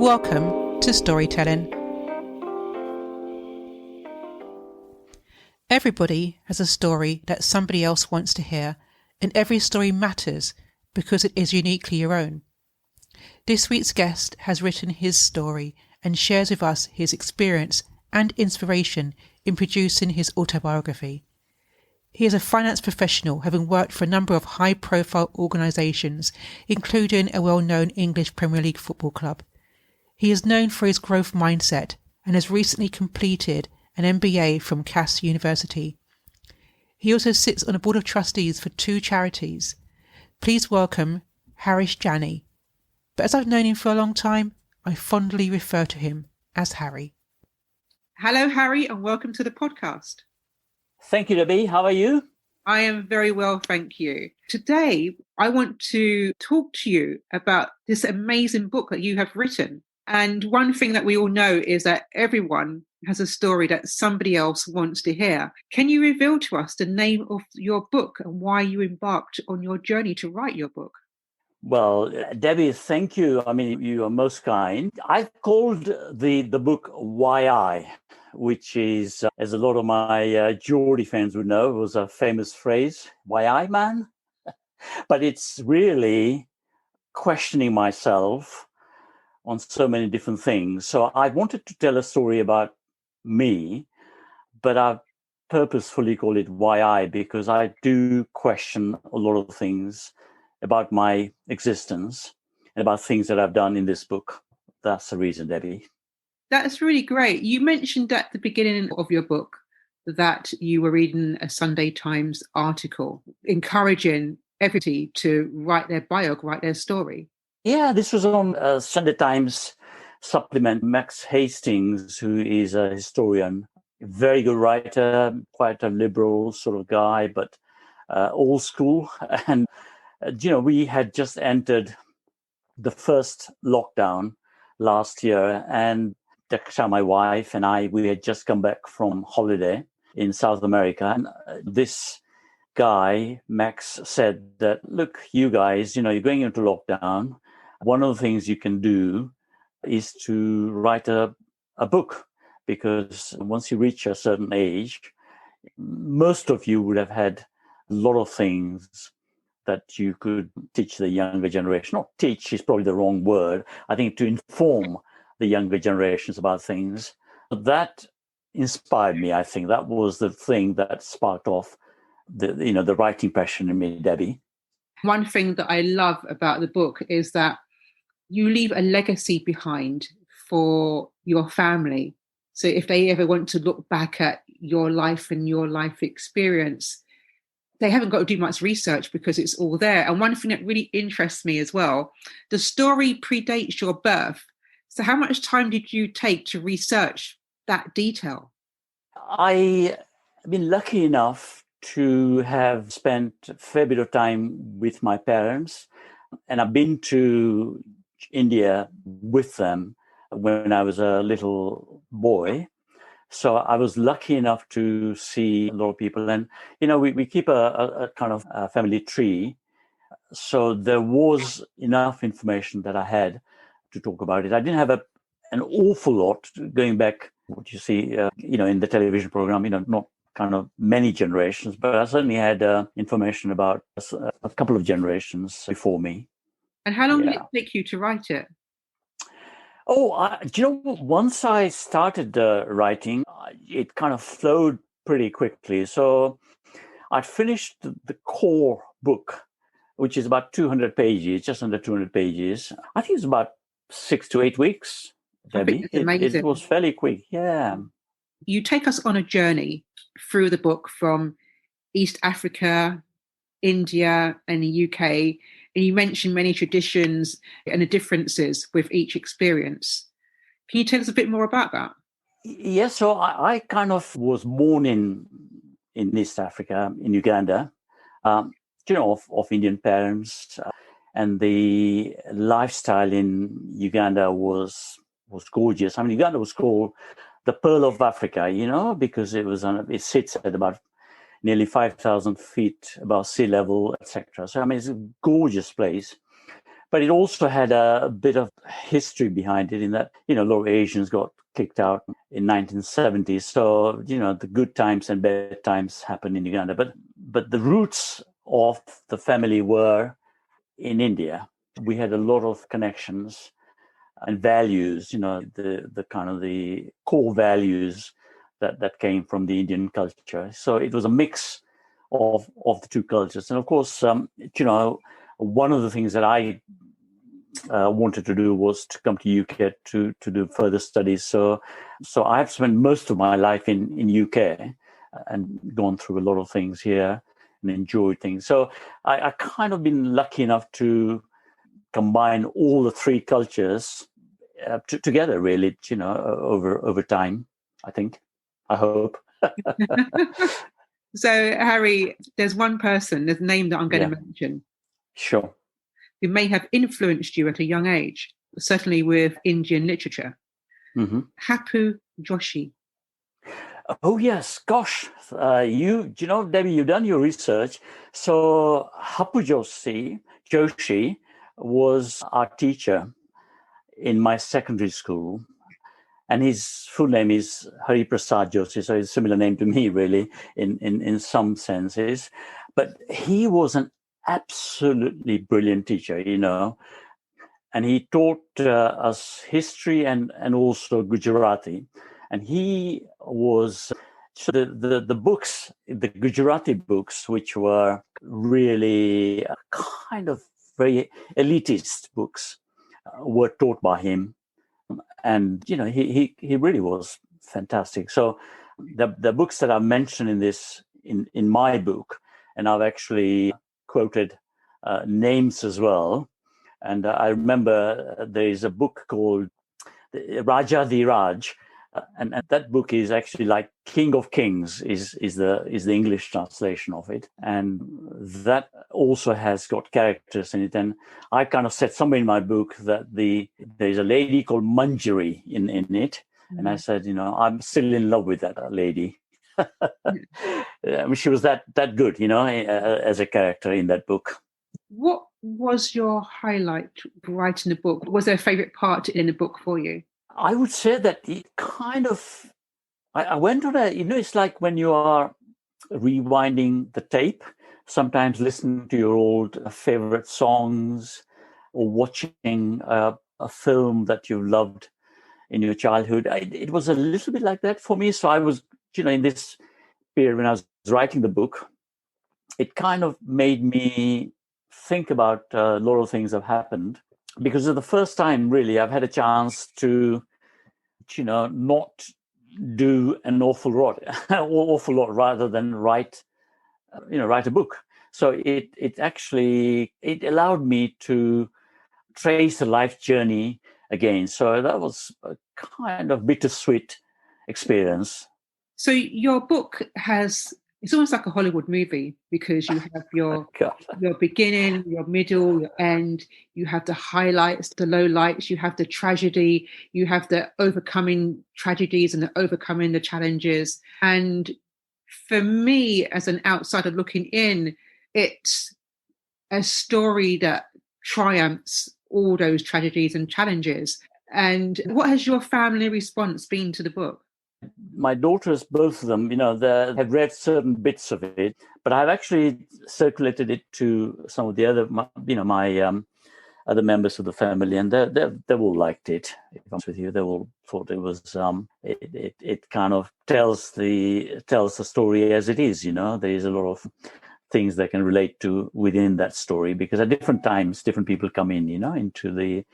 Welcome to Storytelling. Everybody has a story that somebody else wants to hear, and every story matters because it is uniquely your own. This week's guest has written his story and shares with us his experience and inspiration in producing his autobiography. He is a finance professional, having worked for a number of high-profile organisations, including a well-known English Premier League football club. He is known for his growth mindset and has recently completed an MBA from Cass University. He also sits on a board of trustees for 2 charities. Please welcome Harish Jani. But as I've known him for a long time, I fondly refer to him as Harry. Hello, Harry, and welcome to the podcast. Thank you, Debbie. How are you? I am very well, thank you. Today, I want to talk to you about this amazing book that you have written. And one thing that we all know is that everyone has a story that somebody else wants to hear. Can you reveal to us the name of your book and why you embarked on your journey to write your book? Well, Debbie, thank you. I mean, you are most kind. I called the book Why I, which is, as a lot of my Geordie fans would know, was a famous phrase, why I, man? But it's really questioning myself on so many different things. So I wanted to tell a story about me, but I've purposefully called it Why I, because I do question a lot of things about my existence and about things that I've done in this book. That's the reason, Debbie. That's really great. You mentioned at the beginning of your book that you were reading a Sunday Times article encouraging everybody to write their bio, write their story. Yeah, this was on Sunday Times supplement. Max Hastings, who is a historian, very good writer, quite a liberal sort of guy, but old school. And, we had just entered the first lockdown last year. And Daksha, my wife, and we had just come back from holiday in South America. And this guy, Max, said that, look, you guys, you're going into lockdown. One of the things you can do is to write a book, because once you reach a certain age, most of you would have had a lot of things that you could teach the younger generation. Not teach is probably the wrong word. I think to inform the younger generations about things. That inspired me. I think that was the thing that sparked off the writing passion in me, Debbie. One thing that I love about the book is that you leave a legacy behind for your family. So if they ever want to look back at your life and your life experience, they haven't got to do much research because it's all there. And one thing that really interests me as well, the story predates your birth. So how much time did you take to research that detail? I've been lucky enough to have spent a fair bit of time with my parents, and I've been to India with them when I was a little boy. So I was lucky enough to see a lot of people. And, we keep a kind of a family tree. So there was enough information that I had to talk about it. I didn't have an awful lot going back, what you see, in the television program, not kind of many generations, but I certainly had information about a couple of generations before me. And how long did it take you to write it? Oh, once I started writing, it kind of flowed pretty quickly. So I finished the core book, which is about 200 pages, just under 200 pages. I think it's about 6 to 8 weeks, Debbie. It was fairly quick, yeah. You take us on a journey through the book from East Africa, India, and the UK. And you mentioned many traditions and the differences with each experience. Can you tell us a bit more about that? Yes, so I kind of was born in East Africa, in Uganda, of Indian parents. And the lifestyle in Uganda was gorgeous. I mean, Uganda was called the Pearl of Africa, because it sits at about nearly 5,000 feet above sea level, etc. So, I mean, it's a gorgeous place. But it also had a bit of history behind it in that, a lot of Asians got kicked out in 1970s. So, the good times and bad times happened in Uganda. But the roots of the family were in India. We had a lot of connections and values, the kind of the core values that came from the Indian culture. So it was a mix of the two cultures. And of course, one of the things that I wanted to do was to come to UK to do further studies. So I've spent most of my life in UK and gone through a lot of things here and enjoyed things. So I kind of been lucky enough to combine all the three cultures together, really, over time, I hope. So, Harry, there's one person, there's a name that I'm going to mention. Sure. Who may have influenced you at a young age, certainly with Indian literature. Mm-hmm. Hapu Joshi. Oh, yes. Gosh, Debbie, you've done your research. So Hapu Joshi was our teacher in my secondary school. And his full name is Hari Prasad Joshi, so it's a similar name to me, really, in some senses. But he was an absolutely brilliant teacher, and he taught us history and also Gujarati. And he was the books, the Gujarati books, which were really kind of very elitist books, were taught by him. And he really was fantastic. So the books that I've mentioned in my book, and I've actually quoted names as well. And I remember there is a book called Raja Di Raj, and that book is actually like King of Kings is the English translation of it, and that also has got characters in it. And I kind of said somewhere in my book that there's a lady called Manjari in it, and I said, I'm still in love with that lady. I mean, she was that good, as a character in that book. What was your highlight writing the book? Was there a favorite part in the book for you? I would say that it kind of, I went on it's like when you are rewinding the tape, sometimes listening to your old favorite songs or watching a film that you loved in your childhood. It was a little bit like that for me. So I was, in this period when I was writing the book, it kind of made me think about a lot of things that have happened, because it's the first time really I've had a chance to, not do an awful lot rather than write a book. So it actually allowed me to trace the life journey again. So that was a kind of bittersweet experience. So your book it's almost like a Hollywood movie, because you have your beginning, your middle, your end, you have the highlights, the lowlights, you have the tragedy, you have the overcoming tragedies and the overcoming the challenges. And for me, as an outsider looking in, it's a story that triumphs all those tragedies and challenges. And what has your family response been to the book? My daughters, both of them, they have read certain bits of it, but I've actually circulated it to some of the other, my other members of the family, and they all liked it. If I'm honest with you, they all thought it was it kind of tells the story as it is. There is a lot of things that can relate to within that story, because at different times, different people come in, into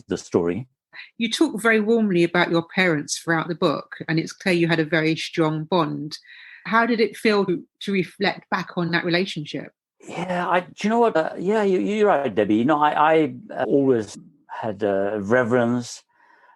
the story. You talk very warmly about your parents throughout the book, and it's clear you had a very strong bond. How did it feel to reflect back on that relationship? Yeah, do you know what? You're right, Debbie. I always had reverence.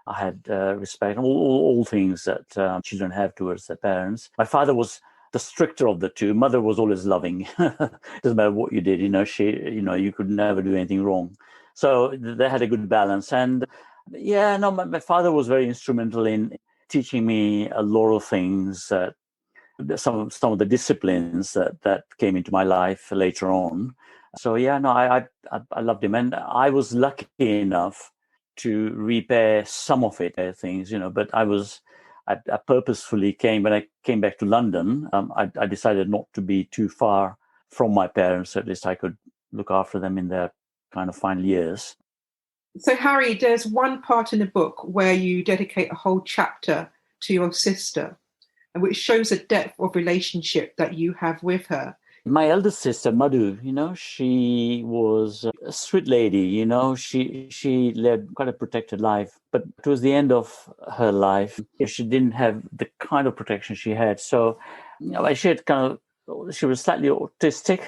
I had respect, all things that children have towards their parents. My father was the stricter of the two. Mother was always loving. Doesn't matter what you did, you could never do anything wrong. So they had a good balance. And my father was very instrumental in teaching me a lot of things that some of the disciplines that came into my life later on. So yeah, no, I loved him, and I was lucky enough to repair some of it, things, But I purposefully came when I came back to London. I decided not to be too far from my parents, so at least I could look after them in their kind of final years. So, Harry, there's one part in the book where you dedicate a whole chapter to your sister, and which shows a depth of relationship that you have with her. My eldest sister, Madhu, she was a sweet lady, she led quite a protected life. But towards the end of her life, she didn't have the kind of protection she had. So she was slightly autistic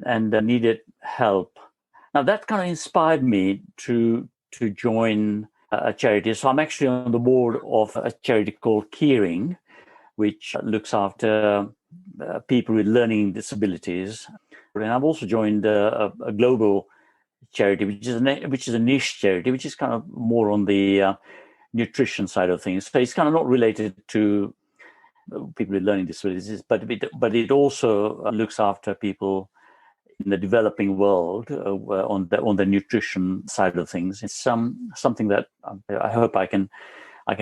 and needed help. Now that kind of inspired me to join a charity. So I'm actually on the board of a charity called Keyring, which looks after people with learning disabilities. And I've also joined a global charity, which is a niche charity, which is kind of more on the nutrition side of things. So it's kind of not related to people with learning disabilities, but it also looks after people in the developing world on the nutrition side of things. It's something that I hope I can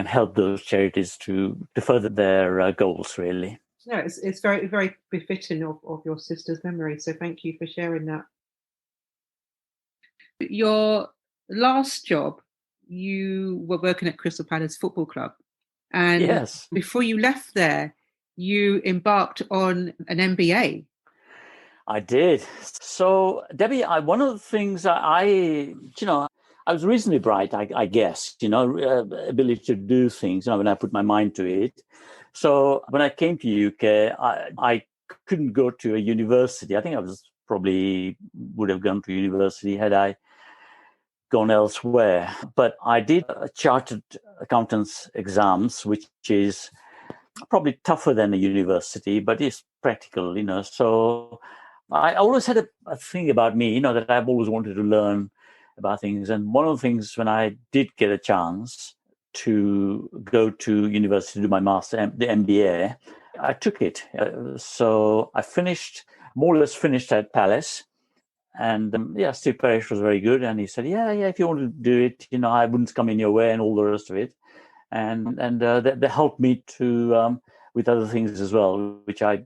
help those charities to further their goals, really. No, it's very, very befitting of your sister's memory. So thank you for sharing that. Your last job, you were working at Crystal Palace Football Club. And yes, before you left there, you embarked on an MBA. I did. So, Debbie, one of the things I was reasonably bright, I guess, ability to do things, when I put my mind to it. So when I came to UK, I couldn't go to a university. I think I would have gone to university had I gone elsewhere. But I did a chartered accountant's exams, which is probably tougher than a university, but it's practical, So I always had a thing about me, that I've always wanted to learn about things. And one of the things when I did get a chance to go to university to do my master, the MBA, I took it. So I more or less finished at Palace. And Steve Parrish was very good. And he said, yeah, if you want to do it, I wouldn't come in your way and all the rest of it. And they helped me to with other things as well, which I'll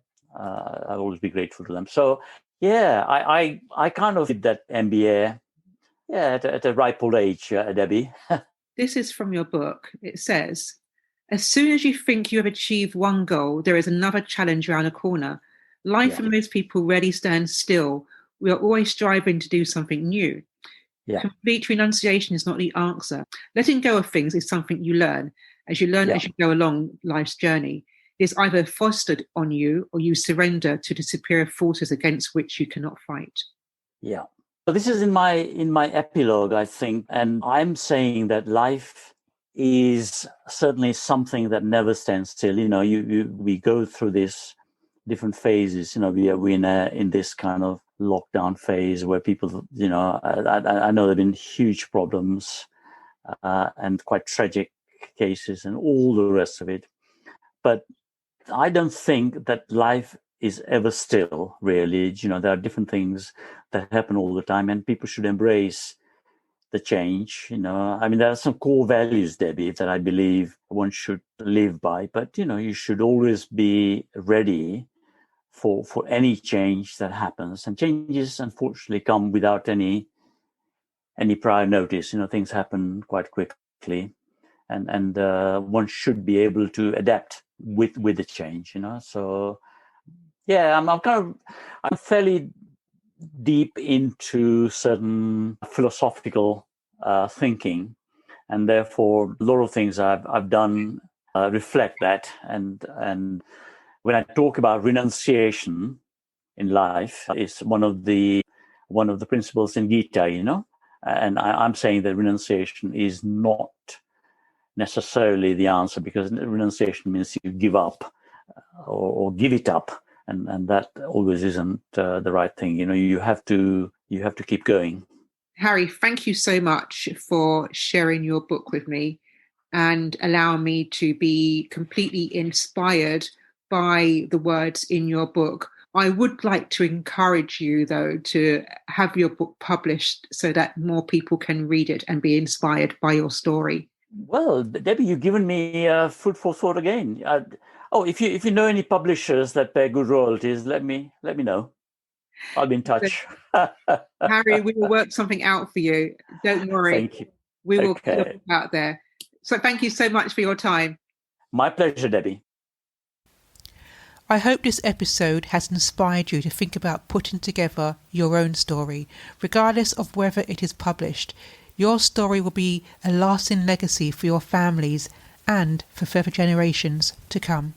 always be grateful to them. So I kind of did that MBA at a ripe old age, Debbie. This is from your book. It says, as soon as you think you have achieved one goal, there is another challenge around the corner. Life for most people rarely stands still. We are always striving to do something new. Yeah. Complete renunciation is not the answer. Letting go of things is something you learn as you go along life's journey. It is either fostered on you or you surrender to the superior forces against which you cannot fight. Yeah. So this is in my epilogue, I think, and I'm saying that life is certainly something that never stands still. We go through this different phases. We're in this kind of lockdown phase where people, I know there've been huge problems and quite tragic cases and all the rest of it. But I don't think that life is ever still, really. There are different things that happen all the time, and people should embrace the change. There are some core values, Debbie, that I believe one should live by. But, you should always be ready for any change that happens. And changes, unfortunately, come without any prior notice. Things happen quite quickly. And one should be able to adapt with the change, So, I'm fairly deep into certain philosophical thinking, and therefore a lot of things I've done reflect that. And when I talk about renunciation in life, it's one of the principles in Gita, And I'm saying that renunciation is not necessarily the answer, because renunciation means you give up or give it up, and that always isn't the right thing. You have to keep going. Harry, thank you so much for sharing your book with me and allowing me to be completely inspired by the words in your book. I would like to encourage you, though, to have your book published so that more people can read it and be inspired by your story. Well, Debbie, you've given me food for thought again. If you know any publishers that pay good royalties, let me know. I'll be in touch. Harry, we will work something out for you. Don't worry. Thank you. We will get your book out there. So thank you so much for your time. My pleasure, Debbie. I hope this episode has inspired you to think about putting together your own story, regardless of whether it is published. Your story will be a lasting legacy for your families and for further generations to come.